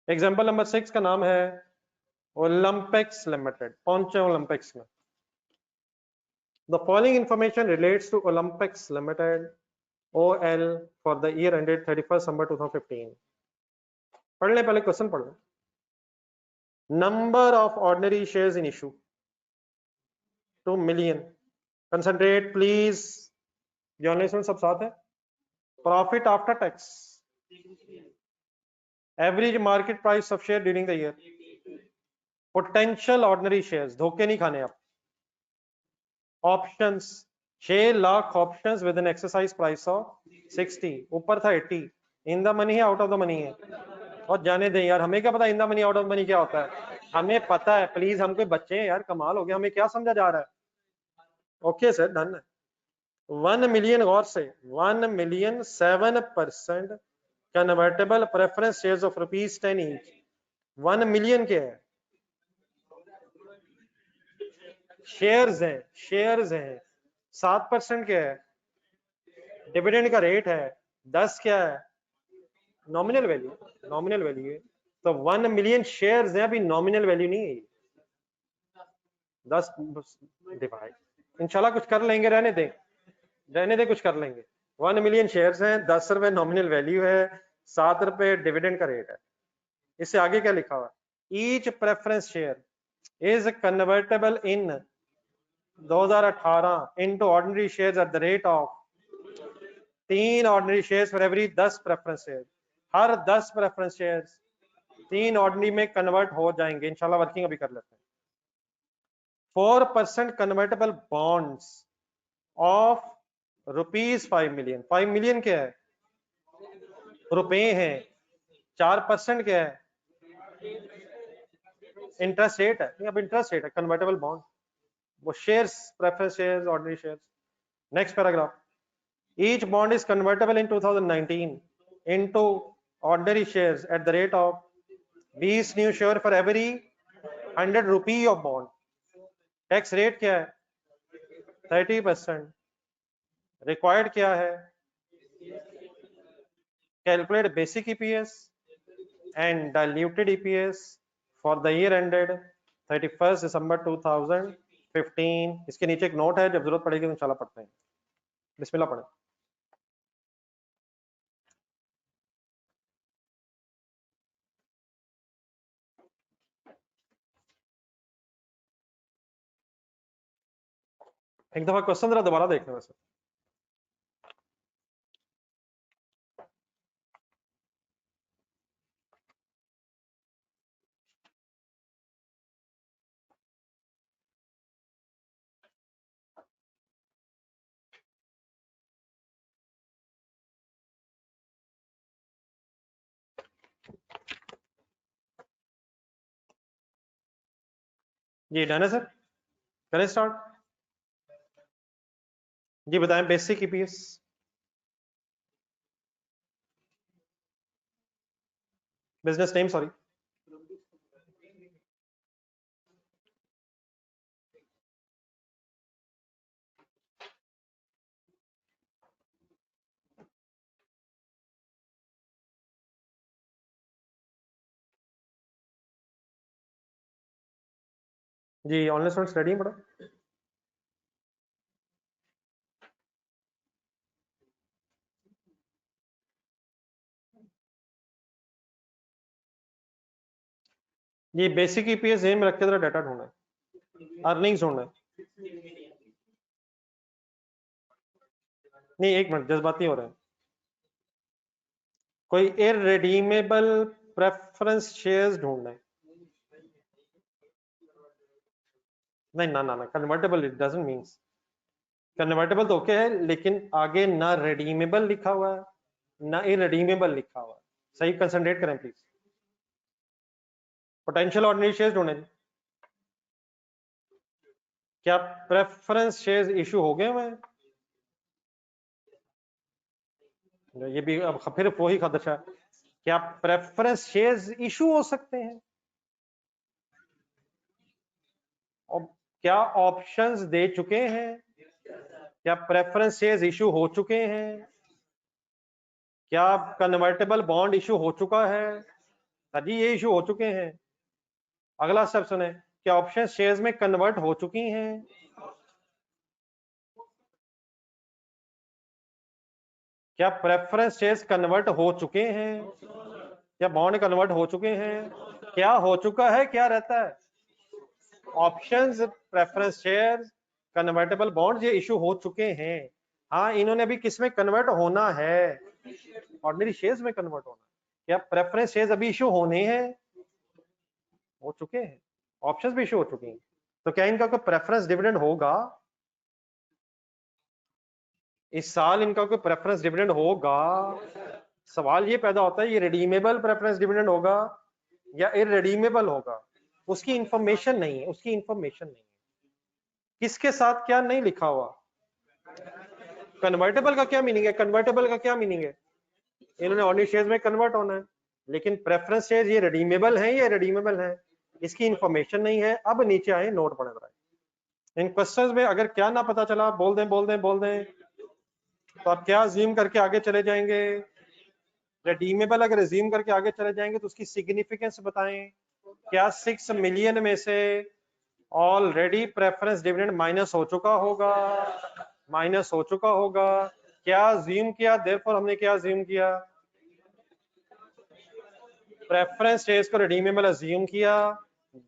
Example number 6 का नाम है ओलंपिक्स लिमिटेड। पहुंचे ओलंपिक्स में। The following information relates to Olympics Limited OL for the year ended 31st December 2015. पढ़ ले, पहले क्वेश्चन पढ़ लो। Number of ordinary shares in issue 2 million. Concentrate please. Journalist सब साथ है। Profit after tax, average market price of share during the year, potential ordinary shares, धोखे नहीं खाने आप, options 6 lakh options with an exercise price of 60, ऊपर था 80, in the money है आउट ऑफ द मनी है। और जाने दें यार, हमें क्या पता in the money out of money क्या होता है, हमें पता है। प्लीज, हम कोई बच्चे हैं यार, कमाल हो गया, हमें क्या समझा जा रहा है। ओके सर, डन है। 1 मिलियन, गौर से 1 million 7% convertible preference shares of ₹10 each. 1 million क्या है? शेयर्स हैं, शेयर्स हैं। 7% क्या है? डिविडेंड का रेट है। 10 क्या है? नॉमिनल वैल्यू, नॉमिनल वैल्यू है। तो 1 मिलियन शेयर्स हैं, अभी नॉमिनल वैल्यू नहीं है। 10 डिवाइड, इंशाल्लाह कुछ कर लेंगे, रहने दे, रहने दे, कुछ कर लेंगे। 1 मिलियन शेयर्स हैं, 10 रुपए नॉमिनल वैल्यू है, 7 रुपए डिविडेंड का रेट है। इससे आगे क्या लिखा हुआ? Each preference share is convertible in 2018 into ordinary shares at the rate of 3 ordinary shares for every 10 preference share. Her 10 preference shares 3 ordinary में कन्वर्ट हो जाएंगे। इंशाल्लाह वर्किंग अभी कर लेते हैं। 4% convertible bonds of ₹5 million. 5 million क्या है? रुपए हैं। 4% क्या है? इंटरेस्ट रेट है। अब इंटरेस्ट रेट है, कन्वर्टेबल बॉन्ड, वो shares, preference shares, ordinary shares. Next paragraph, each bond is convertible in 2019 into ordinary shares at the rate of 20 new share for every 100 rupee of bond. Tax rate क्या है? 30%। Required क्या है? Calculate basic EPS and diluted EPS for the year ended 31 दिसंबर 2015। इसके नीचे एक note है, जब जरूरत पड़ेगी तो इंशाल्लाह पढ़ते हैं। बिस्मिल्लाह पढ़ें। एक दफा क्वेश्चन जरा दोबारा देखना वैसे। जी डन है सर, करें स्टार्ट। जी बताएं, basic EPS. Business name, sorry. जी ऑनलाइन स्टूडेंट स्टडी पढ़ो। ये बेसिक ईपीएस एम रख के जरा डाटा ढूंढना है, अर्निंग्स ढूंढना है। नहीं एक मिनट, जज्बाती हो रहे हैं। कोई इररिडीमेबल प्रेफरेंस शेयर्स ढूंढना है। नहीं ना ना ना, convertible it doesn't means. Convertible तो ओके है, लेकिन आगे ना रिडीमेबल लिखा हुआ है ना इररिडीमेबल लिखा हुआ है। सही कंसंट्रेट करें प्लीज। पोटेंशियल ऑर्डिनरी शेयर्स ढूंढे। क्या प्रेफरेंस शेयर्स इशू हो गए हुए हैं? ये भी अब फिर वही खदशा, क्या प्रेफरेंस शेयर्स इशू हो सकते हैं? और क्या ऑप्शंस दे चुके हैं? क्या प्रेफरेंस शेयर्स इशू हो चुके हैं? क्या कन्वर्टेबल बॉन्ड इशू हो चुका है? सर जी ये इशू हो चुके हैं। अगला स्टेप सुने, क्या ऑप्शन शेयर्स में कन्वर्ट हो चुकी हैं? क्या प्रेफरेंस शेयर्स कन्वर्ट हो चुके हैं? क्या बॉन्ड कन्वर्ट हो चुके हैं? क्या हो चुका है, क्या रहता है? Options, preference shares, convertible bond, ये इशू हो चुके हैं। हाँ, इन्होंने अभी किस में कन्वर्ट होना है? ऑर्डिनरी शेयर्स में कन्वर्ट होना है। क्या प्रेफरेंस शेयर्स अभी इशू होने हैं? हो चुके हैं। ऑप्शंस भी इशू हो चुके हैं। तो क्या इनका कोई प्रेफरेंस डिविडेंड होगा? इस साल इनका कोई प्रेफरेंस डिविडेंड होगा? सवाल ये पैदा होता है, ये रिडीमेबल प्रेफरेंस डिविडेंड होगा या इररिडीमेबल होगा? उसकी इंफॉर्मेशन नहीं है, उसकी इंफॉर्मेशन नहीं है। किसके साथ क्या नहीं लिखा हुआ? कन्वर्टेबल का क्या मीनिंग है? कन्वर्टेबल का क्या मीनिंग है? इन्होंने ऑर्डिनरी शेयर्स में कन्वर्ट होना है, लेकिन प्रेफरेंस शेयर्स ये रिडीमेबल हैं या रिडीमेबल हैं, इसकी इंफॉर्मेशन नहीं है। अब नीचे आए, नोट पढ़ रहा है। इन क्वेश्चंस में अगर क्या ना पता चला, बोल दें बोल दें बोल दें, तो आप क्या अज्यूम करके आगे चले जाएंगे? रिडीमेबल अगर अज्यूम करके आगे चले जाएंगे तो उसकी सिग्निफिकेंस बताएं। क्या 6 मिलियन में से ऑलरेडी प्रेफरेंस डिविडेंड माइनस हो चुका होगा? माइनस हो चुका होगा। क्या अज्यूम किया? देयरफॉर हमने क्या अज्यूम किया? प्रेफरेंस शेयर्स को रिडीमेबल अज्यूम किया,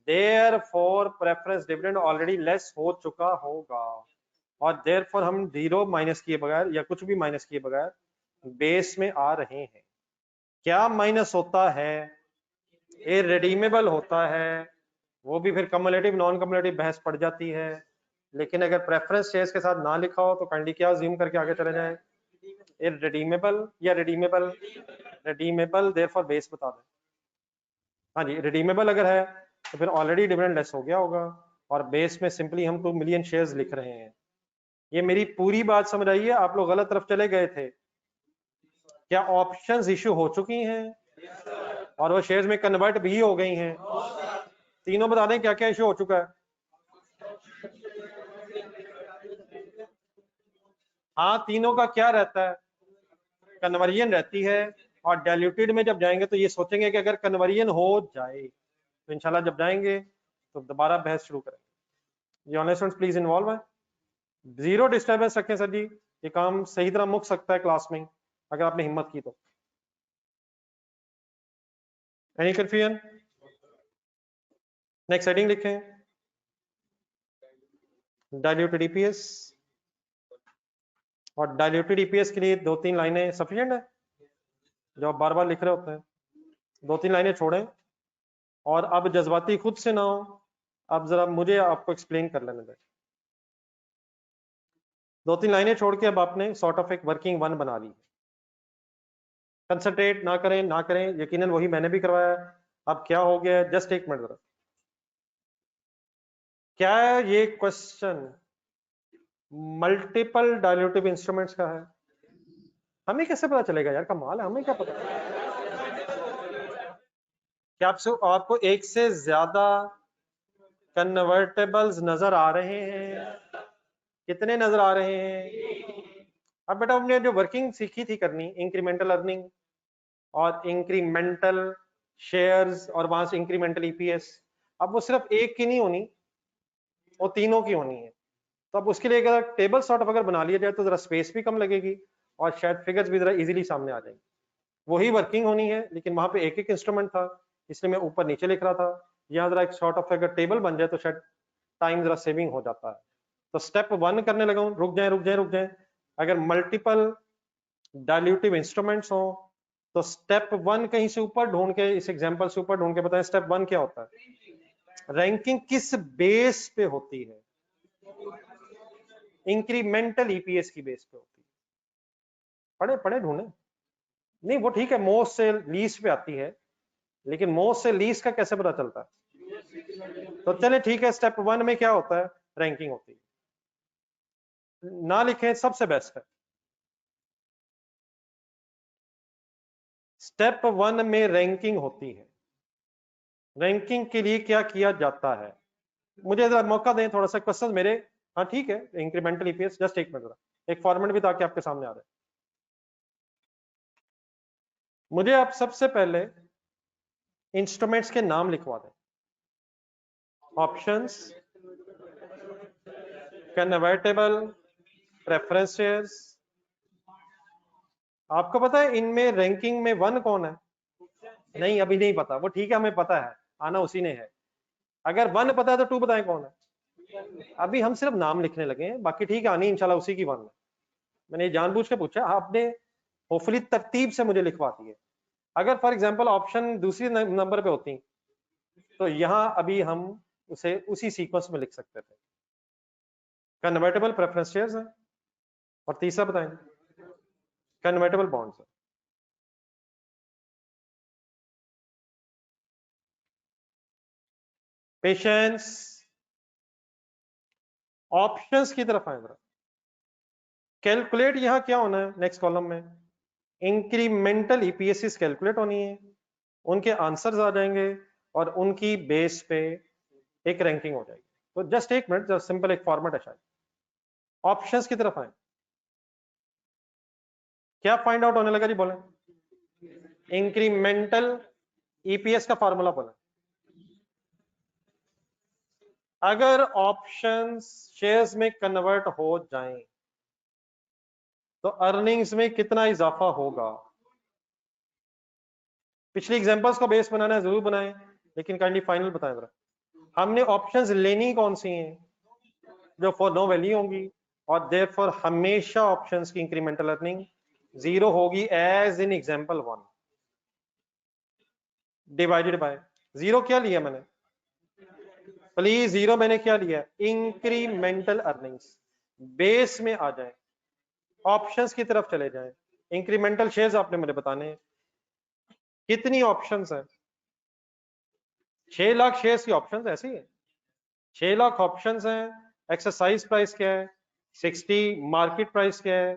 therefore preference dividend already less हो चुका होगा, और देयरफॉर हम जीरो माइनस किए बगैर या कुछ भी माइनस किए बगैर बेस में आ रहे हैं। क्या माइनस होता है? इररिडीमेबल होता है, वो भी फिर कम्युलेटिव नॉन कम्युलेटिव बहस पड़ जाती है। लेकिन अगर प्रेफरेंस शेयर्स के साथ ना लिखा हो तो काइंडली क्या अज्यूम करके आगे चले जाएं? इररिडीमेबल या रिडीमेबल? रिडीमेबल, देयरफॉर बेस बता दें। हाँ जी, रिडीमेबल अगर है तो फिर ऑलरेडी डिविडेंड लेस हो गया होगा, और बेस में सिंपली हम 2 मिलियन शेयर्स लिख रहे हैं। ये मेरी पूरी बात समझ आई है? आप लोग गलत तरफ चले गए थे। क्या ऑप्शंस इशू हो चुकी हैं और वो शेयर्स में कन्वर्ट भी हो गई हैं? तीनों बता दें क्या क्या इशू हो चुका है। हाँ, तीनों का क्या रहता है? कन्वर्जन रहती है, और डाइल्यूटेड में जब जाएंगे तो ये सोचेंगे कि अगर कन्वर्जन हो जाए तो इंशाल्लाह जब जाएंगे तो दोबारा बहस शुरू करेंगे। ये ऑनलाइन स्टूडेंट्स प्लीज इन्वॉल्व है, जीरो डिस्टर्बेंस रखें सर जी, ये काम सही तरह मुक सकता है क्लास में अगर आपने हिम्मत की तो। Any confusion? नेक्स्ट हेडिंग लिखें, डाइल्यूटेड ईपीएस। और डाइल्यूटेड ईपीएस के लिए 2-3 लाइनें सफिशिएंट है, जो आप बार बार लिख रहे होते हैं। 2-3 लाइनें छोड़ें, और अब जज्बाती खुद से ना हो, अब जरा मुझे आपको एक्सप्लेन कर लेने दें। 2-3 लाइनें छोड़ के अब आपने सॉर्ट ऑफ एक वर्किंग वन बना ली। कंसंट्रेट ना करें ना करें, यकीनन वही मैंने भी करवाया। अब क्या हो गया, जस्ट एक मिनट जरा। क्या ये क्वेश्चन मल्टीपल डाइल्यूटिव इंस्ट्रूमेंट्स का है? हमें कैसे पता चलेगा यार, कमाल है, हमें क्या पता? क्या आपको एक से ज्यादा कन्वर्टेबल्स नजर आ रहे हैं? कितने नजर आ रहे हैं? अब बेटा हमने जो वर्किंग सीखी थी करनी, इंक्रीमेंटल अर्निंग और इंक्रीमेंटल शेयर्स और वहां से इंक्रीमेंटल ईपीएस, अब वो सिर्फ एक की नहीं होनी, वो तीनों की होनी है। तो अब उसके लिए अगर टेबल सॉर्ट ऑफ अगर बना लिया जाए तो जरा स्पेस भी कम लगेगी और शायद फिगर्स भी जरा इजीली सामने आ जाएंगे। वही वर्किंग होनी है, लेकिन वहां पे एक एक इंस्ट्रूमेंट था, इसलिए मैं ऊपर नीचे लिख रहा था। यहाँ जरा एक सॉर्ट ऑफ अगर टेबल बन जाए तो शायद टाइम जरा सेविंग हो जाता है। तो स्टेप 1 करने लगा हूं, रुक जाए रुक जाए रुक जाए। अगर मल्टीपल डाइल्यूटिव इंस्ट्रूमेंट्स हो तो स्टेप 1 कहीं से ऊपर ढूंढ के, इस एग्जांपल से ऊपर ढूंढ के बताएं स्टेप 1 क्या होता है? रैंकिंग किस बेस पे होती है? इंक्रीमेंटल ईपीएस की बेस पे होती है। पढ़े पढ़े ढूंढे, नहीं वो ठीक है, मोस्ट से लीस्ट पे आती है, लेकिन मोस्ट से लीस्ट का कैसे पता चलता है? तो चले ठीक है, स्टेप 1 में क्या होता है? रैंकिंग होती है। ना लिखे सबसे बेस्ट है। स्टेप 1 में रैंकिंग होती है। रैंकिंग के लिए क्या किया जाता है? मुझे जरा मौका दें, थोड़ा सा क्वेश्चन मेरे। हाँ ठीक है, इंक्रीमेंटल ईपीएस, जस्ट एक मिनट, एक फॉर्मेट भी ताकि आपके सामने आ रहे। मुझे आप सबसे पहले इंस्ट्रूमेंट्स के नाम लिखवा दें। Options, convertible, preference shares. आपको पता है इनमें रैंकिंग में 1 कौन है? नहीं, अभी नहीं पता, वो ठीक है, हमें पता है, आना उसी ने है। अगर 1 पता है तो 2 बताएं कौन है? अभी हम सिर्फ नाम लिखने लगे हैं, बाकी ठीक है, आनी इंशाल्लाह उसी की 1 है। मैंने जानबूझ के पूछा, आपने होपफुली तरतीब से मुझे लिखवा दी है। अगर फॉर एग्जांपल ऑप्शन दूसरी नंबर पे होती तो यहां अभी हम उसे उसी सीक्वेंस में लिख सकते थे। कन्वर्टेबल प्रेफरेंस शेयर्स है, और तीसरा बताएं कन्वर्टेबल बॉन्ड्स है। पेशेंस, ऑप्शंस की तरफ आए जरा। कैलकुलेट यहां क्या होना है नेक्स्ट कॉलम में? इंक्रीमेंटल ईपीएस कैलकुलेट होनी है, उनके आंसर्स आ जाएंगे और उनकी बेस पे एक रैंकिंग हो जाएगी। तो जस्ट एक मिनट, जस्ट सिंपल एक फॉर्मेट है शायद। ऑप्शंस की तरफ आए, क्या फाइंड आउट होने लगा जी? बोले इंक्रीमेंटल ईपीएस का फॉर्मूला बोले। अगर ऑप्शंस शेयर्स में कन्वर्ट हो जाएं तो अर्निंग्स में कितना इजाफा होगा? पिछली एग्जांपल्स को बेस बनाना है जरूर बनाएं, लेकिन काइंडली फाइनल बताएं जरा। हमने ऑप्शंस लेनी कौन सी हैं? जो फॉर नो वैल्यू होंगी, और देयरफॉर हमेशा ऑप्शंस की इंक्रीमेंटल अर्निंग 0 होगी, as in example 1 divided by 0। क्या लिया मैंने? प्लीज 0 मैंने क्या लिया? Incremental earnings. बेस में आ जाए, ऑप्शंस की तरफ चले जाएं। इंक्रीमेंटल शेयर्स आपने मुझे बताने हैं। कितनी ऑप्शंस है? 6 लाख शेयर्स की ऑप्शंस ऐसी है। 6 लाख ऑप्शंस हैं। एक्सरसाइज प्राइस क्या है? 60। मार्केट प्राइस क्या है?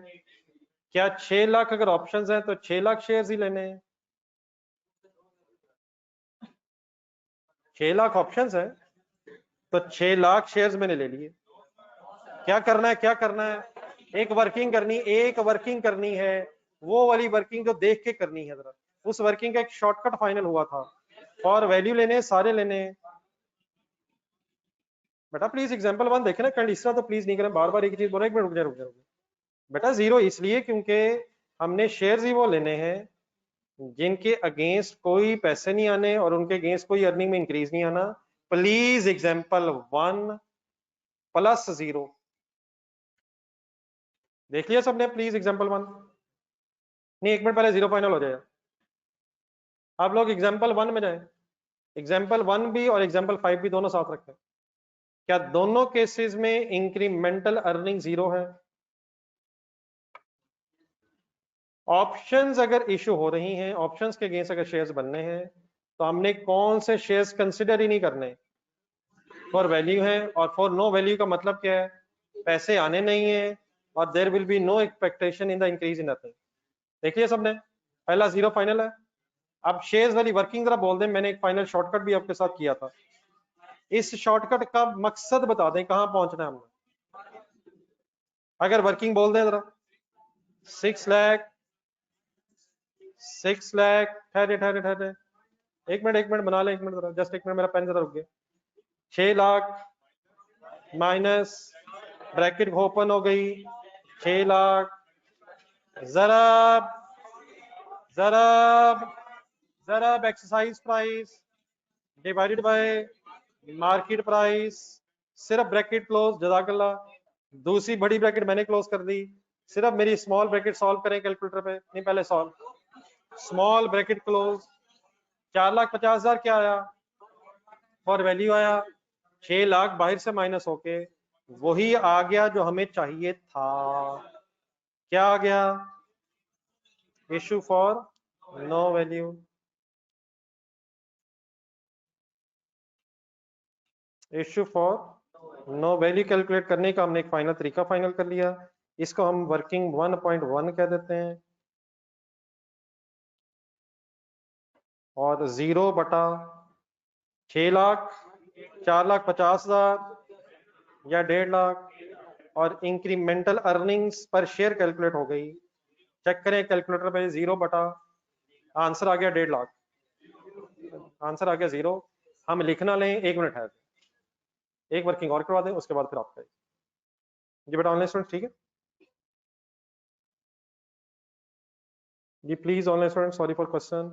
क्या 6 लाख अगर ऑप्शंस हैं तो 6 लाख शेयर्स ही लेने हैं? 6 लाख ऑप्शंस हैं तो 6 लाख शेयर्स मैंने ले लिए। क्या करना है, क्या करना है? एक वर्किंग करनी है, वो वाली वर्किंग जो देख के करनी है जरा। उस वर्किंग का एक शॉर्टकट फाइनल हुआ था, और वैल्यू लेने सारे लेने। बेटा प्लीज एग्जांपल 1 देखे ना, कंडीशन तो प्लीज नहीं करें, बार बार एक चीज बोल रहे, एक मिनट रुक जा। बेटा 0 इसलिए क्योंकि हमने शेयर्स ही वो लेने हैं जिनके अगेंस्ट कोई पैसे नहीं आने और उनके अगेंस्ट कोई अर्निंग में इंक्रीज नहीं आना। प्लीज एग्जांपल 1 प्लस 0 देख लिया सबने? Please example 1। नहीं, एक मिनट पहले 0 फाइनल हो जाएगा। आप लोग एग्जांपल 1 में जाएं। एग्जांपल 1 भी और एग्जांपल 5 भी दोनों साथ रखें। क्या दोनों केसेस में इंक्रीमेंटल अर्निंग 0 है? ऑप्शंस अगर इशू हो रही हैं, ऑप्शंस के अगेंस्ट अगर शेयर्स बनने हैं, तो हमने कौन से शेयर्स कंसिडर ही नहीं करने? फॉर वैल्यू है, और फॉर नो वैल्यू का मतलब क्या है? पैसे आने नहीं है, और there will be no expectation in the increase in earning. देखिए सबने, पहला 0 फाइनल है। अब शेयर्स वाली वर्किंग जरा बोल दें, मैंने एक फाइनल शॉर्टकट भी आपके साथ किया था। इस शॉर्टकट का मकसद बता दें, कहां पहुंचना है हमने? अगर वर्किंग बोल दें जरा, 6 लाख, 6 लाख, ठहरे ठहरे ठहरे, एक मिनट बना ले, एक मिनट जरा, जस्ट एक मिनट, मेरा पेन जरा रुक गया। 6 लाख माइनस ब्रैकेट ओपन हो गई, 6 लाख जरब जरब जरब exercise price divided by market price. सिर्फ ब्रैकेट क्लोज, जज़ाकल्लाह। दूसरी बड़ी ब्रैकेट मैंने क्लोज कर दी, सिर्फ मेरी स्मॉल ब्रैकेट सॉल्व करें कैलकुलेटर पे। नहीं, पहले सॉल्व, स्मॉल ब्रैकेट क्लोज। 4,50,000 क्या आया? फॉर वैल्यू आया 6 लाख, बाहर से माइनस होके वही आ गया जो हमें चाहिए था। क्या आ गया? Issue for no value. Issue for no value calculate करने का हमने एक फाइनल तरीका फाइनल कर लिया। इसको हम वर्किंग 1.1 कह देते हैं, और 0 बटा 6 लाख, 4,50,000 या 1.5 लाख, और इंक्रीमेंटल अर्निंग्स पर शेयर कैलकुलेट हो गई। चेक करें कैलकुलेटर पे, 0 बटा आंसर आ गया 1.5 लाख। आंसर आ गया 0। हम लिखना लें, 1 मिनट है, एक वर्किंग और करवा दें, उसके बाद फिर आपका जी बेटा ऑनलाइन स्टूडेंट ठीक है जी, please online student, sorry for question.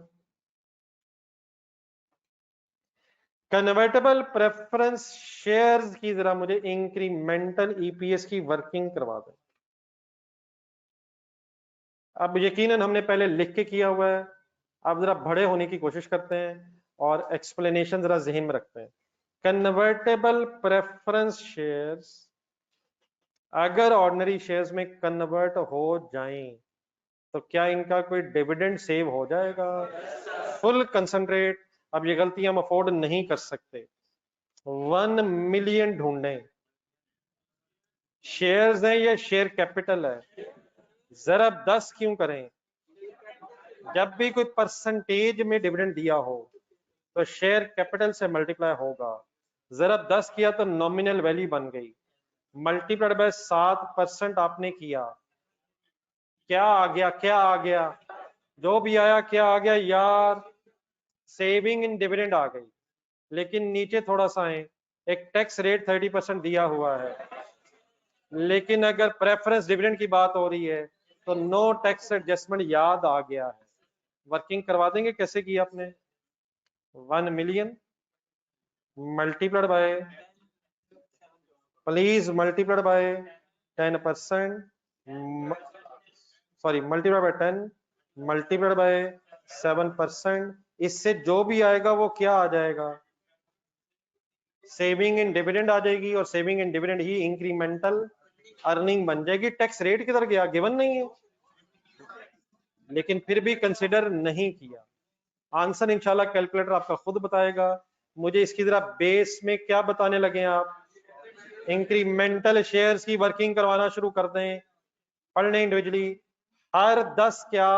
Convertible preference shares की जरा मुझे इंक्रीमेंटल ईपीएस की वर्किंग करवा दें। अब यकीनन हमने पहले लिख के किया हुआ है, अब जरा बड़े होने की कोशिश करते हैं और एक्सप्लेनेशन जरा जहन में रखते हैं। कन्वर्टेबल प्रेफरेंस शेयर्स अगर ऑर्डिनरी शेयर्स में कन्वर्ट हो जाएं तो क्या इनका कोई डिविडेंड सेव हो जाएगा? Full concentrate. अब ये गलती हम अफोर्ड नहीं कर सकते। 1 मिलियन ढूंढें, शेयर्स हैं या शेयर कैपिटल है? जरा 10 क्यों करें? जब भी कोई परसेंटेज में डिविडेंड दिया हो तो शेयर कैपिटल से मल्टीप्लाई होगा। जरा 10 किया तो नॉमिनल वैल्यू बन गई, मल्टीप्लाइड बाय 7% आपने किया, क्या आ गया? क्या आ गया? जो भी आया क्या आ गया यार? सेविंग इन डिविडेंड आ गई। लेकिन नीचे थोड़ा सा है, एक टैक्स रेट 30% दिया हुआ है, लेकिन अगर प्रेफरेंस डिविडेंड की बात हो रही है तो नो टैक्स एडजस्टमेंट याद आ गया है। वर्किंग करवा देंगे, कैसे की आपने? 1 million multiplied by, please multiplied by 10%, sorry multiplied by 10 multiplied by 7%। इससे जो भी आएगा वो क्या आ जाएगा? सेविंग इन डिविडेंड आ जाएगी, और saving in dividend he incremental earning बन जाएगी। टैक्स रेट किधर गया? गिवन नहीं है, लेकिन फिर भी कंसिडर नहीं किया। आंसर इंशाल्लाह कैलकुलेटर आपका खुद बताएगा। मुझे इसकी जरा बेस में क्या बताने लगे आप? इंक्रीमेंटल शेयर्स की वर्किंग करवाना शुरू कर दें, पढ़ लें इंडिविजुअली। हर 10 क्या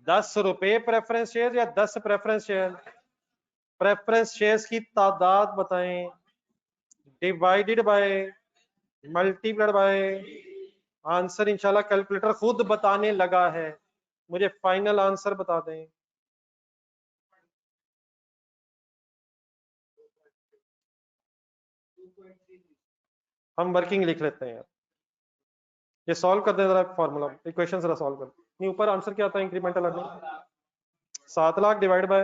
10 रुपए प्रेफरेंस शेयर या 10 प्रेफरेंस शेयर? प्रेफरेंस शेयर्स की तादाद बताएं, divided by, multiplied by. Answer इंशाल्लाह कैलकुलेटर खुद बताने लगा है। मुझे फाइनल आंसर बता दें। हम वर्किंग लिख लेते हैं यार, ये सॉल्व कर दें जरा, फॉर्मूला इक्वेशन जरा सॉल्व कर। नहीं, ऊपर आंसर क्या आता है incremental earning? 7 lakh divide by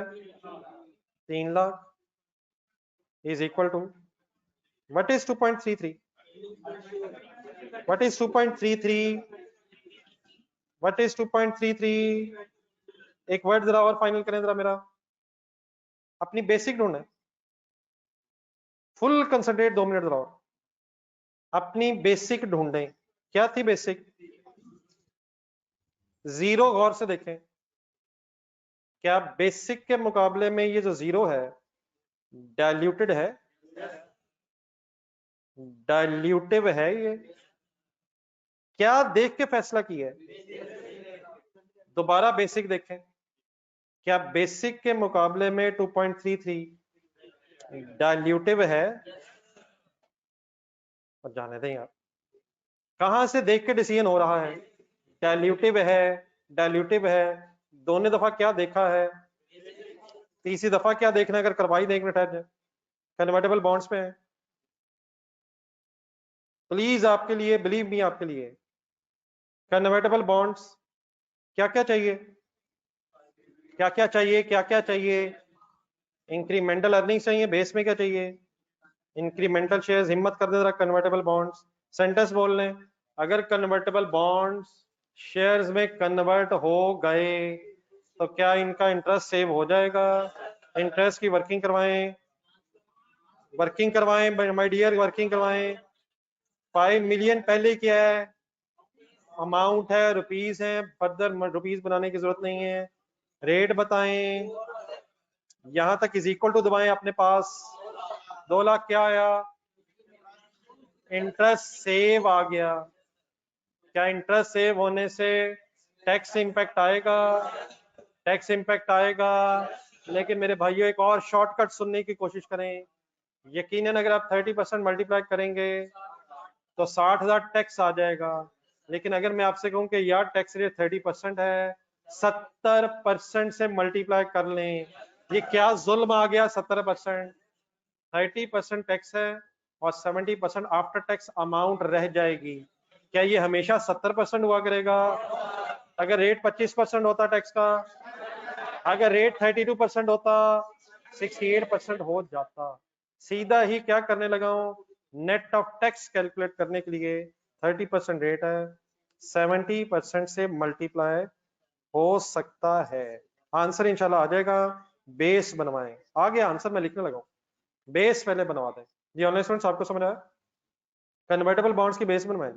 3 lakh is equal to what is 2.33? What is 2.33? What is 2.33? एक वर्ड जरा और फाइनल करें जरा मेरा, अपनी बेसिक ढूंढे, फुल कंसंट्रेट 2 मिनट जरा और, अपनी बेसिक ढूंढें। क्या थी बेसिक? 0 गौर से देखें, क्या बेसिक के मुकाबले में ये जो 0 है डाइल्यूटेड है? डाइल्यूटिव है ये? क्या देख के फैसला किया है? दोबारा बेसिक देखें, क्या बेसिक के मुकाबले में 2.33 डाइल्यूटिव है? और जाने दें यार, कहां से देख के डिसीजन हो रहा है? डाइल्यूटिव है, डाइल्यूटिव है, दोनों दफा क्या देखा है? तीसरी दफा क्या देखना है? अगर करवाई देख मिनट है, कन्वर्टेबल बॉन्ड्स पे है। प्लीज आपके लिए, बिलीव मी, आपके लिए कन्वर्टेबल बॉन्ड्स क्या क्या चाहिए? क्या क्या चाहिए? क्या क्या चाहिए? इंक्रीमेंटल अर्निंग चाहिए। बेस में क्या चाहिए? Incremental shares. हिम्मत कर दे जरा, कन्वर्टेबल बॉन्ड्स सेंटेंस बोल लें। अगर कन्वर्टेबल बॉन्ड्स शेयर्स में कन्वर्ट हो गए तो क्या इनका इंटरेस्ट सेव हो जाएगा? इंटरेस्ट की वर्किंग करवाएं, वर्किंग करवाएं माय डियर, वर्किंग करवाएं। 5 मिलियन पहले क्या है? अमाउंट है, रुपीस है, फर्दर रुपीस बनाने की जरूरत नहीं है। रेट बताएं, यहां तक इज इक्वल टू दबाएं अपने पास। 2 लाख क्या आया? इंटरेस्ट सेव आ गया। क्या इंटरेस्ट सेव होने से टैक्स इंपैक्ट आएगा? टैक्स इंपैक्ट आएगा, लेकिन मेरे भाइयों एक और शॉर्टकट सुनने की कोशिश करें। यकीनन अगर आप 30% मल्टीप्लाई करेंगे तो 60,000 टैक्स आ जाएगा। लेकिन अगर मैं आपसे कहूं कि यार टैक्स रेट 30% है 70% से मल्टीप्लाई कर लें। ये क्या जुल्म आ गया? 70%, 30% टैक्स है और 70% आफ्टर टैक्स अमाउंट रह जाएगी। क्या ये हमेशा 70% हुआ करेगा? अगर रेट 25% होता टैक्स का, अगर रेट 32% होता, 68% हो जाता। सीधा ही क्या करने लगा हूं, नेट ऑफ टैक्स कैलकुलेट करने के लिए 30% रेट है, 70% से मल्टीप्लाई हो सकता है। आंसर इंशाल्लाह आ जाएगा। बेस बनवाएं। आ गया आंसर, मैं लिखने लगा हूं। बेस पहले बनवा दें जी। ऑनलाइन स्टूडेंट्स आपको समझ आया? कन्वर्टेबल बॉन्ड्स की बेस बनवाएं।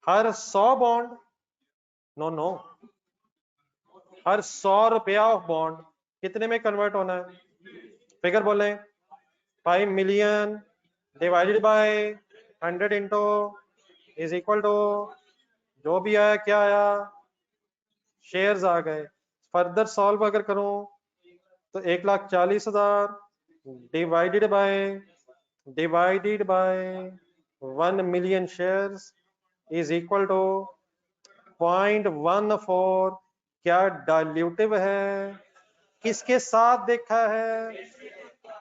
हर 100 बॉन्ड, नो नो, हर 100 रुपया ऑफ बॉन्ड कितने में कन्वर्ट होना है? फिगर बोले। 5 million divided by 100 into is equal to, जो भी आया क्या आया, शेयर्स आ गए। फर्दर सॉल्व अगर करूं तो 1,40,000 divided by 1 million shares is equal to 0.14। क्या डाइल्यूटिव है? किसके साथ देखा है?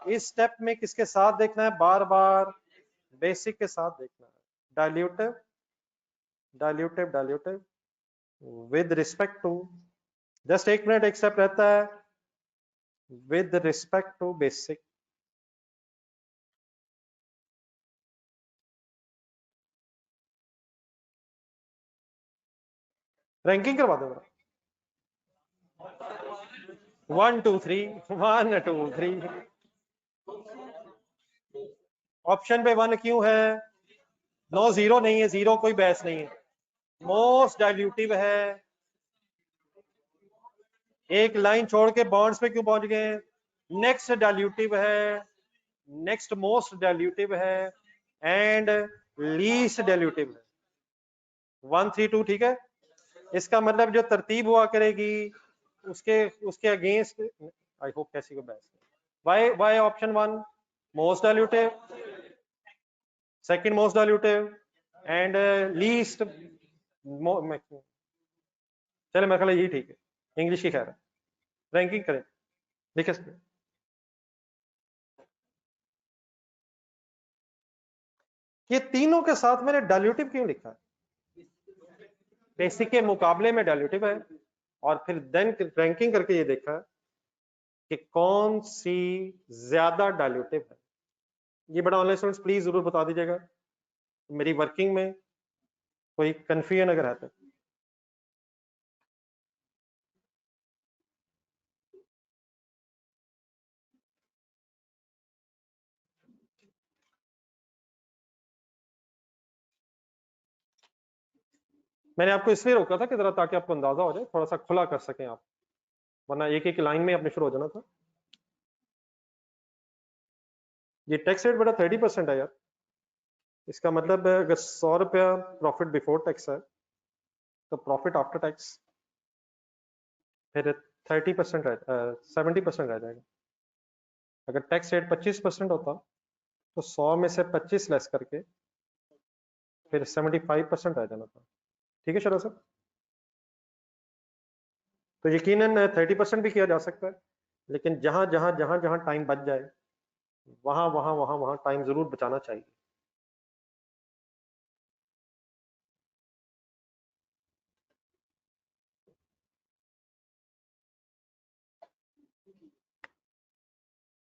इस स्टेप में किसके साथ देखना है? बार बार बेसिक के साथ देखना है। Dilutive, dilutive with respect to, just 1 minute एक स्टेप रहता है, with respect to basic. Ranking करवा दो। 1 2 3, 1 2 3। ऑप्शन पे 1 क्यों है? नो, जीरो नहीं है, जीरो कोई बहस नहीं है। मोस्ट डाइल्यूटिव है। एक लाइन छोड़ के बॉन्ड्स पे क्यों पहुंच गए? नेक्स्ट डाइल्यूटिव है, नेक्स्ट मोस्ट डाइल्यूटिव है एंड लीस्ट डाइल्यूटिव है। 1 3 2 ठीक है। इसका मतलब जो तरतीब हुआ करेगी उसके उसके अगेंस्ट, आई होप कैसी को बहस। Why option 1 most dilutive, second most dilutive and least. चले मेरे ख्याल यही ठीक है। इंग्लिश की खैर है। रैंकिंग करें, लिखे ये तीनों के साथ मैंने डाइल्यूटिव क्यों लिखा है? बेसिक के मुकाबले में डाइल्यूटिव है और फिर देन रैंकिंग करके ये देखा कि कौन सी ज्यादा डाइल्यूटिव है। ये बड़ा ऑनलाइन स्टूडेंट्स प्लीज जरूर बता दीजिएगा मेरी वर्किंग में कोई कंफ्यूजन अगर है तो। मैंने आपको इसलिए रोका था कि जरा ताकि आपको अंदाजा हो जाए, थोड़ा सा खुला कर सकें आप, वरना एक एक लाइन में अपने शुरू हो जाना था। ये टैक्स रेट बड़ा 30% है यार। इसका मतलब अगर 100 रुपया प्रॉफिट बिफोर टैक्स है तो प्रॉफिट आफ्टर टैक्स फिर 30% रह 70% रह जाएगा। अगर टैक्स रेट 25% होता तो 100 में से 25 लेस करके फिर 75% रह जाना था। ठीक है शरा सर? तो यकीनन 30% भी किया जा सकता है, लेकिन जहां जहां जहां जहां टाइम बच जाए वहां वहां वहां वहां टाइम जरूर बचाना चाहिए।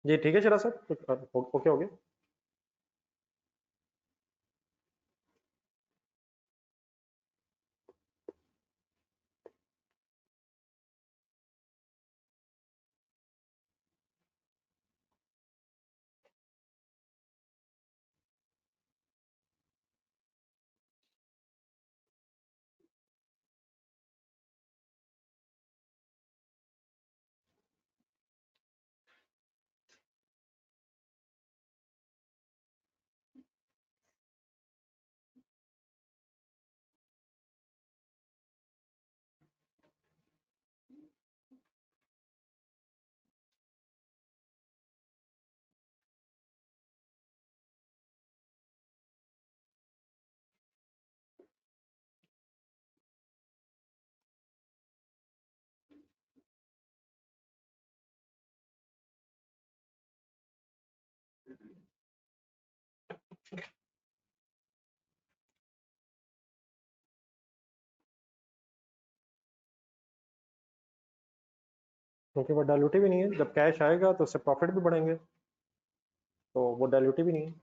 जी ठीक है शरा सर, ओके हो गया। क्योंकि वो डायलूटिव ही नहीं है। जब कैश आएगा तो उससे प्रॉफिट भी बढ़ेंगे, तो वो डायलूटिव ही नहीं है।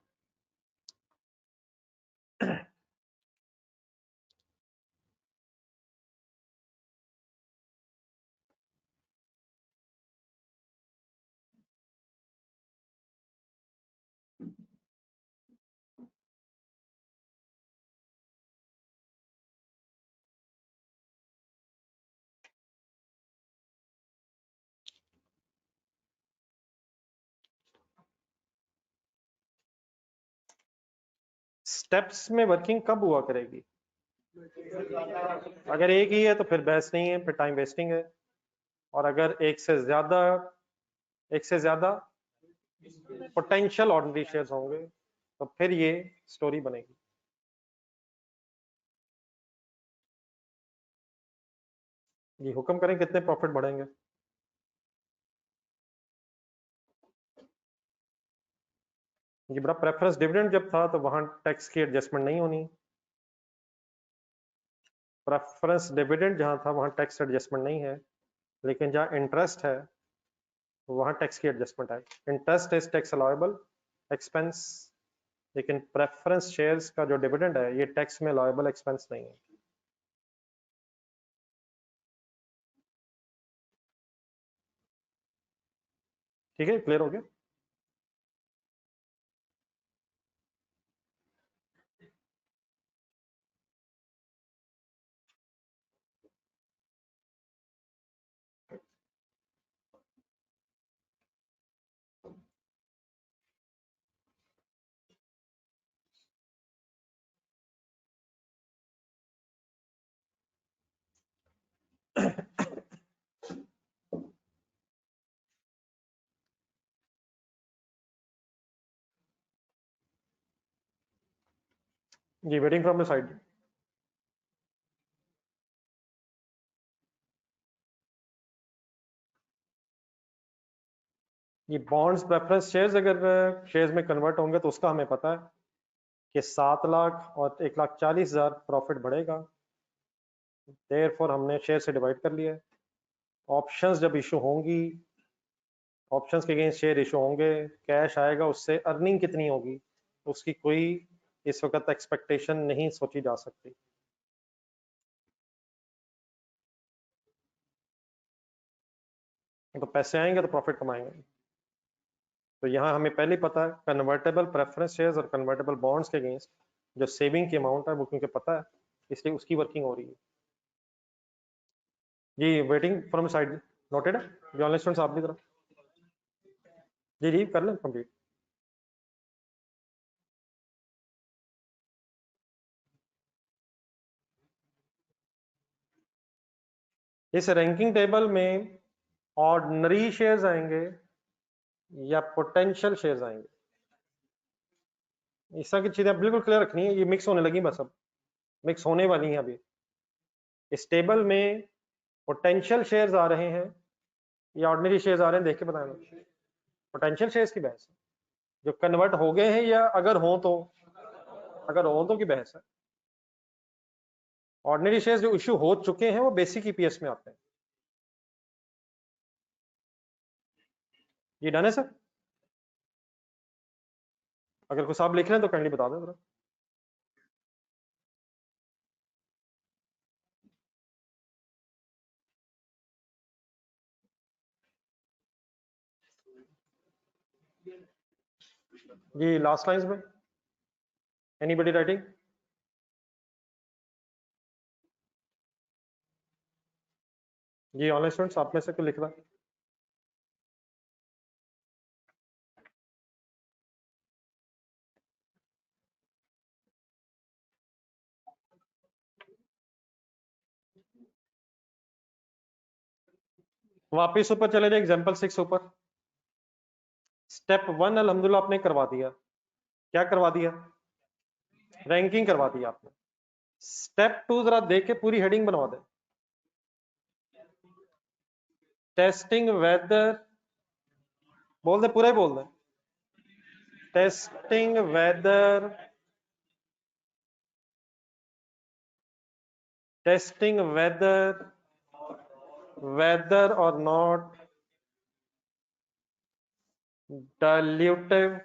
स्टेप्स में वर्किंग कब हुआ करेगी? अगर एक ही है तो फिर बहस नहीं है, फिर टाइम वेस्टिंग है। और अगर एक से ज्यादा पोटेंशियल ऑर्डिनरी शेयर्स होंगे तो फिर ये स्टोरी बनेगी। ये हुक्म करें कितने प्रॉफिट बढ़ेंगे? ये बड़ा प्रेफरेंस डिविडेंड जब था तो वहां टैक्स की एडजस्टमेंट नहीं होनी। प्रेफरेंस डिविडेंड जहां था वहां टैक्स एडजस्टमेंट नहीं है, लेकिन जहां इंटरेस्ट है वहां टैक्स की एडजस्टमेंट है। Interest is tax allowable expense, लेकिन प्रेफरेंस शेयर्स का जो डिविडेंड है ये टैक्स में अलाउएबल एक्सपेंस नहीं है। ठीक है, क्लियर हो गया? जी, वेटिंग फ्रॉम द साइड। ये बॉन्ड्स प्रेफरेंस शेयर्स अगर शेयर्स में कन्वर्ट होंगे तो उसका हमें पता है कि 7 लाख और 1,40,000 प्रॉफिट बढ़ेगा। देयरफॉर हमने शेयर से डिवाइड कर लिया है। ऑप्शंस जब इशू होंगी, ऑप्शंस के अगेंस्ट शेयर इशू होंगे, कैश आएगा, उससे अर्निंग कितनी होगी उसकी कोई इस वक्त एक्सपेक्टेशन नहीं सोची जा सकती। तो पैसे आएंगे तो प्रॉफिट कमाएंगे। तो यहाँ हमें पहले ही पता है कन्वर्टेबल प्रेफरेंस शेयर्स और कन्वर्टेबल बॉन्ड्स के अगेंस्ट जो सेविंग की अमाउंट है वो क्योंकि पता है, इसलिए उसकी वर्किंग हो रही है। जी, वेटिंग फ्रॉम साइड नोटेड है। जो ऑनलाइन स्टूडेंट्स आप भी तरफ, जी जी कर लें कंप्लीट। इस रैंकिंग टेबल में ऑर्डिनरी शेयर्स आएंगे या पोटेंशियल शेयर्स आएंगे? इस तरह की चीजें बिल्कुल क्लियर रखनी है, ये मिक्स होने लगी, बस अब मिक्स होने वाली हैं अभी। इस टेबल में पोटेंशियल शेयर्स आ रहे हैं या ऑर्डिनरी शेयर्स आ रहे हैं, देख के बताएं। पोटेंशियल शेयर्स की बहस है, जो कन्वर्ट हो गए हैं या अगर हो तो, अगर हो तो की बहस है। ऑर्डिनरी शेयर्स जो इश्यू हो चुके हैं वो बेसिक ईपीएस में आते हैं। ये डन है सर? अगर कुछ आप लिख रहे हैं तो काइंडली बता दें जरा। जी लास्ट लाइंस में एनीबॉडी राइटिंग? जी ऑनलाइन स्टूडेंट्स आप में से कोई लिख रहा है? वापिस ऊपर चले जाए, एग्जाम्पल 6 ऊपर। स्टेप 1 अल्हम्दुलिल्लाह आपने करवा दिया। क्या करवा दिया? रैंकिंग करवा दी आपने। स्टेप 2 जरा देख के पूरी हेडिंग बनवा दे। टेस्टिंग वेदर, बोल दे, पूरा ही बोल दे। Testing whether, testing whether, whether और not dilutive,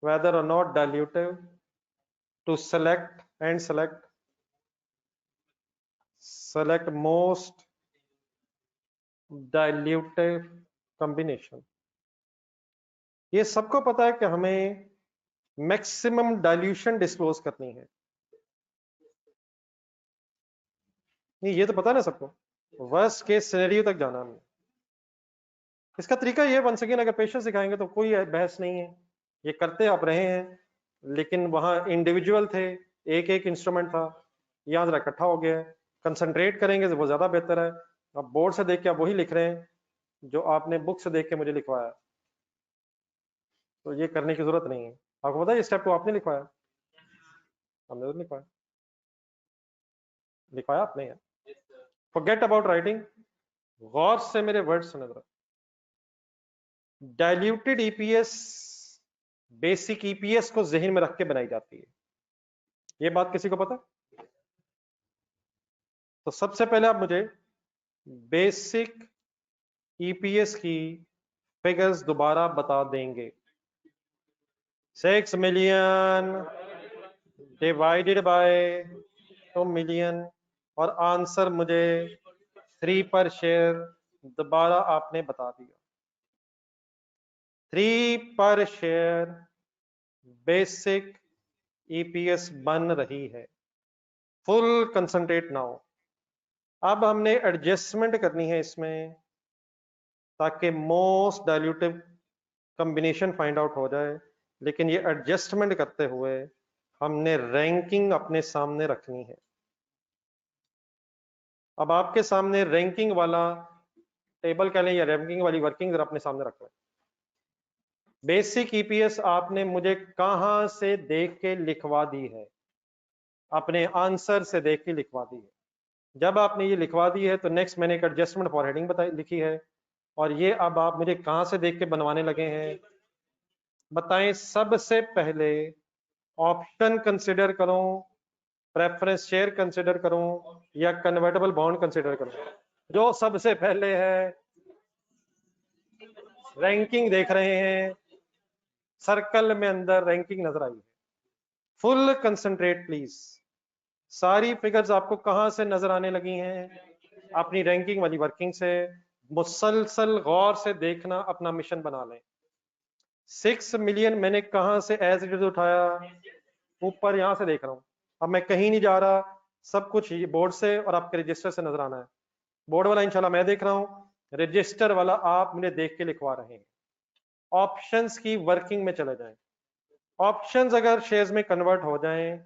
whether or not dilutive, to select most dilutive combination. ये सबको पता है कि हमें मैक्सिमम डाइल्यूशन डिस्क्लोज करनी है, नहीं ये तो पता ना सबको, वर्स्ट केस सिनेरियो तक जाना हमने। इसका तरीका ये वन सेकेंड अगर पेशेंस सिखाएंगे तो कोई बहस नहीं है, ये करते आप रहे हैं, लेकिन वहां इंडिविजुअल थे, एक एक इंस्ट्रूमेंट था, यहाँ जरा इकट्ठा हो गया है, कंसंट्रेट करेंगे तो वो ज्यादा बेहतर है। अब बोर्ड से देख के आप वही लिख रहे हैं जो आपने बुक से देख के मुझे लिखवाया, तो ये करने की जरूरत नहीं है। आपको पता है स्टेप 2 आपने लिखवाया, हमने तो लिखवाया आपने है। फॉरगेट अबाउट राइटिंग, गौर से मेरे वर्ड सुने जरा। डाइल्यूटेड ईपीएस बेसिक ईपीएस को जहन में रख के बनाई जाती है, ये बात किसी को पता? तो सबसे पहले आप मुझे बेसिक ईपीएस की फिगर्स दोबारा बता देंगे। 6 मिलियन डिवाइडेड बाय 2 मिलियन और आंसर मुझे 3 पर शेयर दोबारा आपने बता दिया। 3 पर शेयर बेसिक ईपीएस बन रही है। Full concentrate now. अब हमने एडजस्टमेंट करनी है इसमें ताकि most dilutive combination find out हो जाए, लेकिन ये एडजस्टमेंट करते हुए हमने रैंकिंग अपने सामने रखनी है। अब आपके सामने रैंकिंग वाला टेबल कह लें या रैंकिंग वाली वर्किंग जरा अपने सामने रख लें। बेसिक ईपीएस आपने मुझे कहां से देख के लिखवा दी है? अपने आंसर से देख के लिखवा दी है। जब आपने ये लिखवा दी है तो नेक्स्ट मैंने एक एडजस्टमेंट फॉर हेडिंग बताई लिखी है, और ये अब आप मुझे कहां से देख के बनवाने लगे हैं बताएं। सबसे पहले ऑप्शन कंसिडर करूं, प्रेफरेंस शेयर कंसिडर करूं या कन्वर्टेबल बॉन्ड कंसिडर करूं? जो सबसे पहले है रैंकिंग देख रहे हैं, सर्कल में अंदर रैंकिंग नजर आई है। Full concentrate please. सारी फिगर्स आपको कहां से नजर आने लगी हैं? अपनी रैंकिंग वाली वर्किंग से। मुसलसल गौर से देखना, अपना मिशन बना लें। 6 मिलियन मैंने कहां से एज इट इज उठाया? ऊपर यहां से देख रहा हूं। अब मैं कहीं नहीं जा रहा, सब कुछ बोर्ड से और आपके रजिस्टर से नजर आना है। बोर्ड वाला इंशाल्लाह मैं देख रहा हूं, रजिस्टर वाला आप मुझे देख के लिखवा रहे हैं। ऑप्शंस की वर्किंग में चले जाएं। ऑप्शंस अगर शेयर्स में कन्वर्ट हो जाएं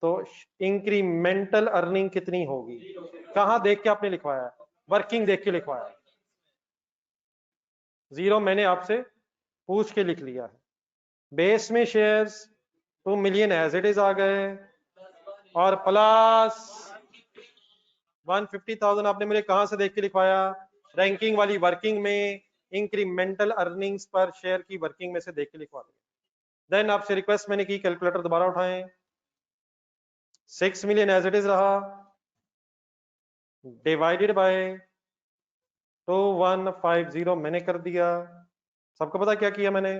तो इंक्रीमेंटल अर्निंग कितनी होगी? कहां देख के आपने लिखवाया? वर्किंग देख के लिखवाया। 0 मैंने आपसे पूछ के लिख लिया है। बेस में shares 2 million as it is आ गए और प्लस 150,000 आपने मुझे कहां से देख के लिखवाया? रैंकिंग वाली वर्किंग में इंक्रीमेंटल अर्निंग्स पर शेयर की वर्किंग में से देख के लिखवा दिया। देन आपसे रिक्वेस्ट मैंने की कैलकुलेटर दोबारा उठाएं। 6 मिलियन एज इट इज रहा, डिवाइडेड बाय 2150 मैंने कर दिया। सबको पता क्या किया मैंने?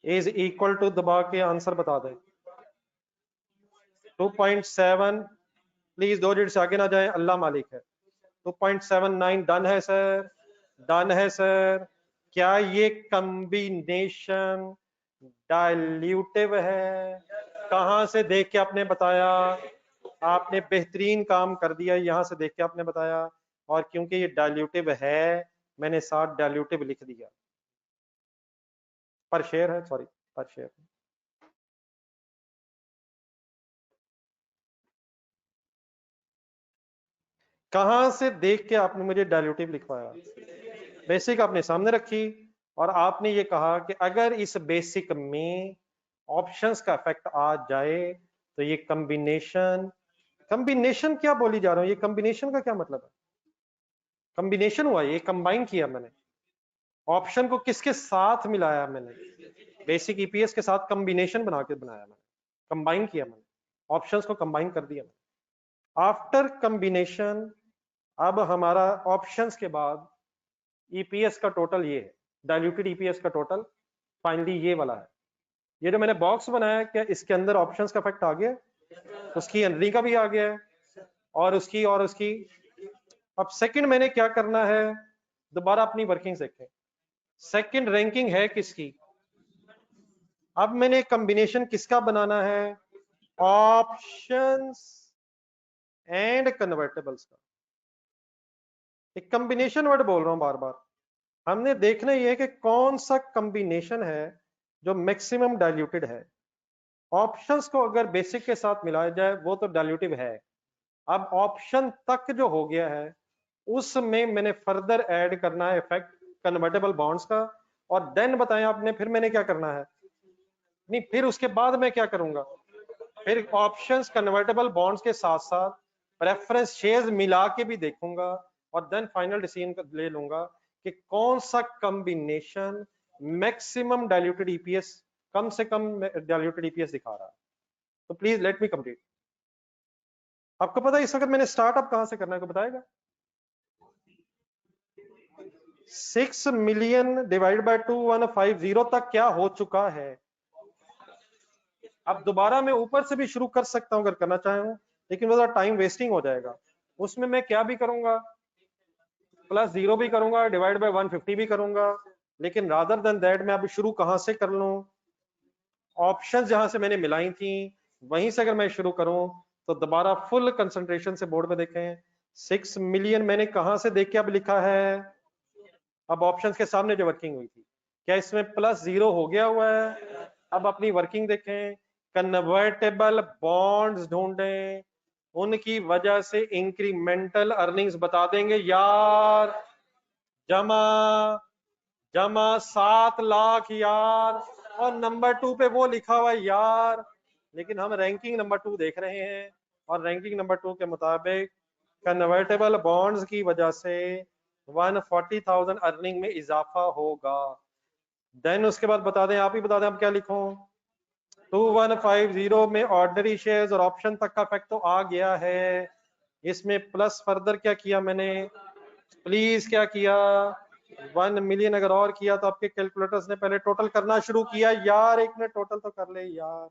इज इक्वल टू दबा के आंसर बता दें। 2.7 प्लीज 2 डिजिट से आगे ना जाए, अल्लाह मालिक है। 2.79 डन है सर, डन है सर। क्या ये कॉम्बिनेशन डाइल्यूटिव है? कहां से देख के आपने बताया? आपने बेहतरीन काम कर दिया, यहां से देख के आपने बताया, और क्योंकि ये डाइल्यूटिव है मैंने साथ डाइल्यूटिव लिख दिया। पर शेयर है, सॉरी पर शेयर। कहां से देख के आपने मुझे डाइल्यूटिव लिखवाया? बेसिक आपने सामने रखी और आपने ये कहा कि अगर इस बेसिक में ऑप्शंस का इफेक्ट आ जाए तो ये कॉम्बिनेशन, कॉम्बिनेशन क्या बोली जा रहा हूं? ये कॉम्बिनेशन का क्या मतलब है? कॉम्बिनेशन हुआ, ये कंबाइन किया मैंने। ऑप्शन को किसके साथ मिलाया मैंने? बेसिक ईपीएस के साथ कॉम्बिनेशन बना के बनाया मैंने, कंबाइन किया मैंने, ऑप्शंस को कंबाइन कर दिया मैंने। आफ्टर कॉम्बिनेशन अब हमारा ऑप्शंस के बाद ईपीएस का टोटल ये है, डाइल्यूटेड ईपीएस का टोटल फाइनली ये वाला है। ये जो मैंने बॉक्स बनाया, क्या इसके अंदर ऑप्शंस का इफेक्ट आ गया? उसकी अर्निंग का भी आ गया है, और उसकी। अब सेकंड मैंने क्या करना है, दोबारा अपनी वर्किंग देखें। सेकंड रैंकिंग है किसकी? अब मैंने कॉम्बिनेशन किसका बनाना है? ऑप्शंस एंड कन्वर्टेबल्स का। एक कॉम्बिनेशन वर्ड बोल रहा हूं बार बार। हमने देखना ये है कि कौन सा कॉम्बिनेशन है जो मैक्सिमम डाइल्यूटेड है। ऑप्शंस को अगर बेसिक के साथ मिलाया जाए वो तो डाइल्यूटिव है। अब ऑप्शन तक जो हो गया है उसमें मैंने फर्दर ऐड करना है इफेक्ट कन्वर्टेबल बॉन्ड्स का। और देन बताया आपने, फिर मैंने क्या करना है? नहीं, फिर उसके बाद मैं क्या करूंगा? फिर ऑप्शंस कन्वर्टेबल बॉन्ड्स के साथ साथ प्रेफरेंस शेयर्स मिला के भी देखूंगा, और देन फाइनल डिसीजन ले लूंगा कि कौन सा कॉम्बिनेशन मैक्सिमम डाइल्यूटेड ईपीएस, कम से कम डाइल्यूटेड ईपीएस दिखा रहा है। तो प्लीज लेट मी कंप्लीट। आपको पता है इस वक्त मैंने स्टार्टअप कहां से करना है, को बताएगा? 6 मिलियन डिवाइड बाय 2150 तक क्या हो चुका है। अब दोबारा मैं ऊपर से भी शुरू कर सकता हूं अगर करना चाहूं, लेकिन वो टाइम वेस्टिंग हो जाएगा। उसमें मैं क्या भी करूंगा, +0 भी करूंगा, डिवाइड बाय 150 भी करूंगा। लेकिन रादर देन दैट मैं अभी शुरू कहां से कर लूं? ऑप्शंस जहां से मैंने मिलाई थी वहीं से अगर मैं शुरू करूं तो दोबारा फुल कंसंट्रेशन से बोर्ड पे देखें। 6 मिलियन मैंने कहां से देख के अब लिखा है? अब ऑप्शंस के सामने जो वर्किंग हुई थी, क्या इसमें +0 हो गया हुआ है? अब अपनी वर्किंग देखें, कन्वर्टेबल बॉन्ड्स ढूंढें, उनकी वजह से इंक्रीमेंटल अर्निंग्स बता देंगे यार। जमा जमा 7 लाख यार, और नंबर 2 पे वो लिखा हुआ है यार। लेकिन हम रैंकिंग नंबर 2 देख रहे हैं, और रैंकिंग नंबर 2 के मुताबिक कन्वर्टेबल बॉन्ड्स की वजह से 140,000 अर्निंग में इजाफा होगा। देन उसके बाद बता दें, आप ही बता दें अब क्या लिखूं। 2150 में ऑर्डिनरी शेयर्स और ऑप्शन तक का इफेक्ट तो आ गया है। इसमें प्लस फर्दर क्या किया मैंने, प्लीज क्या किया, 1 मिलियन अगर और किया तो आपके कैलकुलेटर्स ने पहले टोटल करना शुरू किया यार। एक मिनट टोटल तो कर ले यार।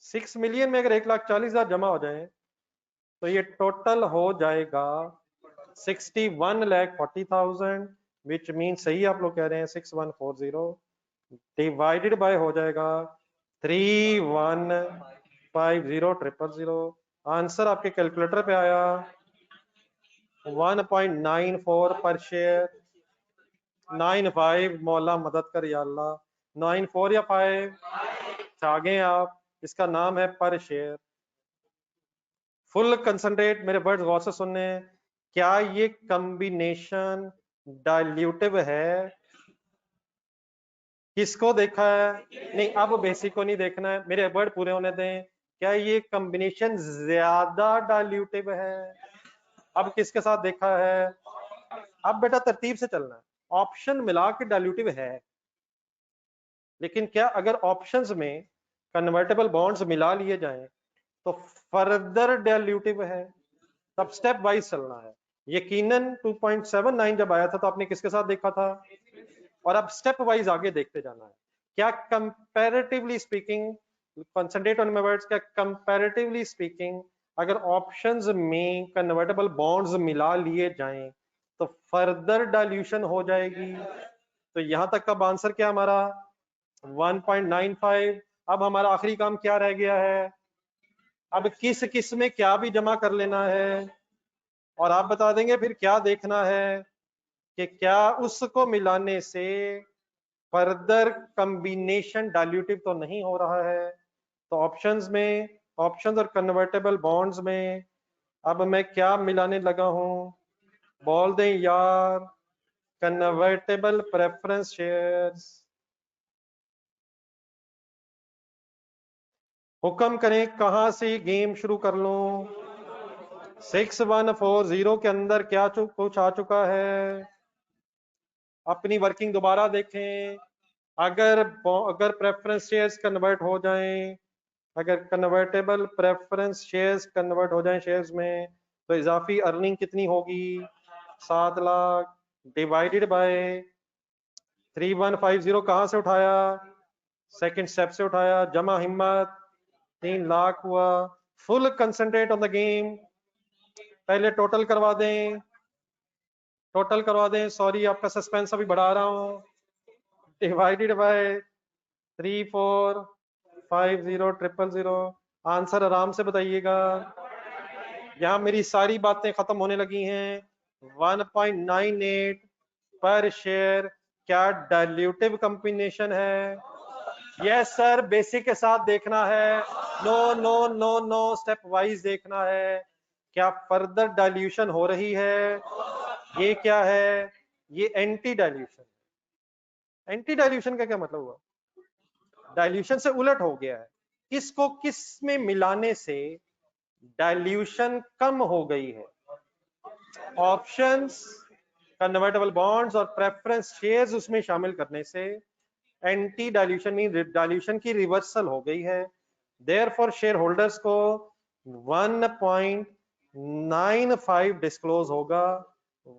6 मिलियन में अगर 1,40,000 जमा हो जाए तो ये टोटल हो जाएगा 61,40,000, विच मीन सही आप लोग कह रहे हैं 6140 डिवाइडेड बाय हो जाएगा 3150,000। आंसर आपके कैलकुलेटर पे आया 1.94 पर शेयर। 95 मौला मदद कर या अल्लाह, 94 या 5 आगे आप। इसका नाम है पर शेयर। फुल कंसंट्रेट, मेरे वर्ड्स गौर से सुनने। क्या ये कॉम्बिनेशन डाइल्यूटिव है? किसको देखा है? नहीं, अब बेसिक को नहीं देखना है, मेरे वर्ड पूरे होने दें। क्या ये कॉम्बिनेशन ज्यादा डाइल्यूटिव है? अब किसके साथ देखा है? अब बेटा तरतीब से चलना है। ऑप्शन मिला के डाइल्यूटिव है, लेकिन क्या अगर ऑप्शंस में कन्वर्टेबल बॉन्ड्स मिला लिए जाएं तो फर्दर डाइल्यूटिव है? तब स्टेप वाइज चलना है। यकीनन 2.79 जब आया था तो आपने किसके साथ देखा था, और अब स्टेप वाइज आगे देखते जाना है। क्या comparatively speaking, concentrate on my words, क्या कंपैरेटिवली स्पीकिंग अगर ऑप्शंस में कन्वर्टेबल बॉन्ड्स मिला लिए जाएं तो फर्दर डाइल्यूशन हो जाएगी? तो यहां तक का आंसर क्या हमारा 1.95। अब हमारा आखिरी काम क्या रह गया है? अब किस किस में क्या भी जमा कर लेना है, और आप बता देंगे फिर क्या देखना है कि क्या उसको मिलाने से फर्दर कॉम्बिनेशन डाइल्यूटिव तो नहीं हो रहा है। तो ऑप्शंस में, ऑप्शंस और कन्वर्टेबल बॉन्ड्स में अब मैं क्या मिलाने लगा हूं, बोल दें यार, कन्वर्टेबल प्रेफरेंस शेयर्स। हुक्म करें कहां से गेम शुरू कर लूं? 6140 के अंदर क्या कुछ आ चुका है? अपनी वर्किंग दोबारा देखें। अगर अगर प्रेफरेंस शेयर्स कन्वर्ट हो जाएं, अगर कन्वर्टेबल प्रेफरेंस शेयर्स कन्वर्ट हो जाएं शेयर्स में, तो इजाफी अर्निंग कितनी होगी? 7 लाख डिवाइडेड बाय 3150 कहां से उठाया, सेकंड स्टेप से उठाया, जमा हिम्मत 3 लाख हुआ। Full concentrate on the game. पहले टोटल करवा दें, टोटल करवा दें, सॉरी आपका सस्पेंस अभी बढ़ा रहा हूं। डिवाइडेड बाय 345000, आंसर आराम से बताइएगा। यहां मेरी सारी बातें खत्म होने लगी हैं। 1.98 पर शेयर क्या डाइल्यूटिव कॉम्बिनेशन है? यस सर, बेसिक के साथ देखना है। No no no no, stepwise देखना है। क्या फर्दर डाइल्यूशन हो रही है? ये क्या है? ये एंटी डाइल्यूशन। एंटी डाइल्यूशन का क्या मतलब हुआ? डाइल्यूशन से उलट हो गया है। किसको किस में मिलाने से डाइल्यूशन कम हो गई है? ऑप्शंस, कन्वर्टेबल बॉन्ड्स और प्रेफरेंस शेयर्स उसमें शामिल करने से एंटी डाइल्यूशन मीन डाइल्यूशन की रिवर्सल हो गई है। देयरफॉर शेयर होल्डर्स को 1.95 डिस्क्लोज होगा,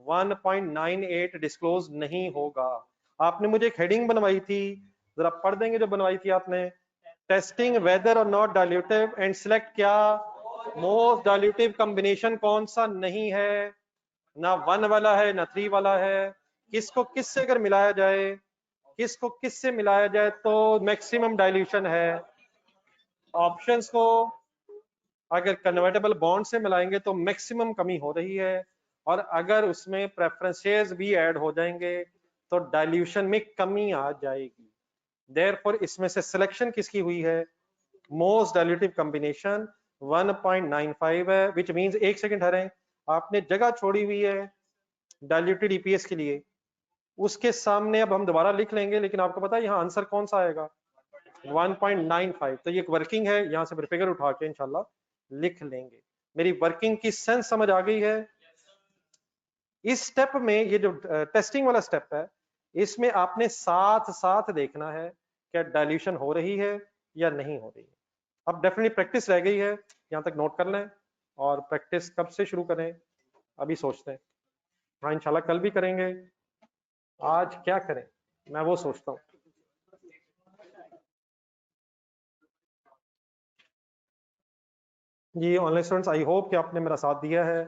1.98 डिस्क्लोज नहीं होगा। आपने मुझे एक हेडिंग बनवाई थी, जरा पढ़ देंगे जो बनवाई थी आपने? टेस्टिंग वेदर और नॉट डाइल्यूटिव एंड सिलेक्ट क्या मोस्ट डाइल्यूटिव कॉम्बिनेशन कौन सा नहीं है, ना 1 वाला है ना 3 वाला है। किसको किससे अगर मिलाया जाए, किसको किससे मिलाया जाए तो मैक्सिमम डाइल्यूशन है? ऑप्शंस को अगर कन्वर्टेबल बॉन्ड से मिलाएंगे तो मैक्सिमम कमी हो रही है, और अगर उसमें प्रेफरेंसेस भी ऐड हो जाएंगे तो डाइल्यूशन में कमी आ जाएगी। देयरफॉर इसमें से सिलेक्शन किसकी हुई है? मोस्ट डाइल्यूटिव कॉम्बिनेशन 1.95 है, विच मींस, एक सेकंड ठहरें, आपने जगह छोड़ी हुई है डाइल्यूटेड ईपीएस के लिए, उसके सामने अब हम दोबारा लिख लेंगे, लेकिन आपको पता है यहाँ आंसर कौन सा आएगा? 1.95। तो ये वर्किंग है, यहाँ से फिगर उठा के इंशाल्लाह लिख लेंगे। मेरी वर्किंग की सेंस समझ आ गई है? इस स्टेप में, ये जो टेस्टिंग वाला स्टेप है, इसमें आपने साथ साथ देखना है क्या डाइल्यूशन हो रही है या नहीं हो रही है। अब डेफिनेटली प्रैक्टिस रह गई है, यहाँ तक नोट कर लें। और प्रैक्टिस कब से शुरू करें अभी सोचते हैं। हाँ इंशाल्लाह कल भी करेंगे, आज क्या करें मैं वो सोचता हूँ। जी ऑनलाइन स्टूडेंट्स, आई होप कि आपने मेरा साथ दिया है।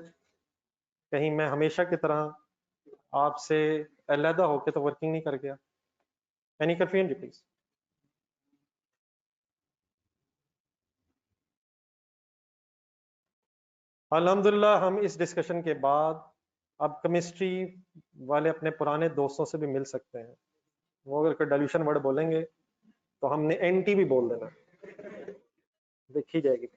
कहीं मैं हमेशा की तरह आपसे अलहदा होके तो वर्किंग नहीं कर गया। एनी कंफ्यूजन जी प्लीज? अल्हम्दुलिल्लाह हम इस डिस्कशन के बाद अब केमिस्ट्री वाले अपने पुराने दोस्तों से भी मिल सकते हैं। वो अगर कोई डाइल्यूशन वर्ड बोलेंगे तो हमने एंटी भी बोल देना, देखी जाएगी।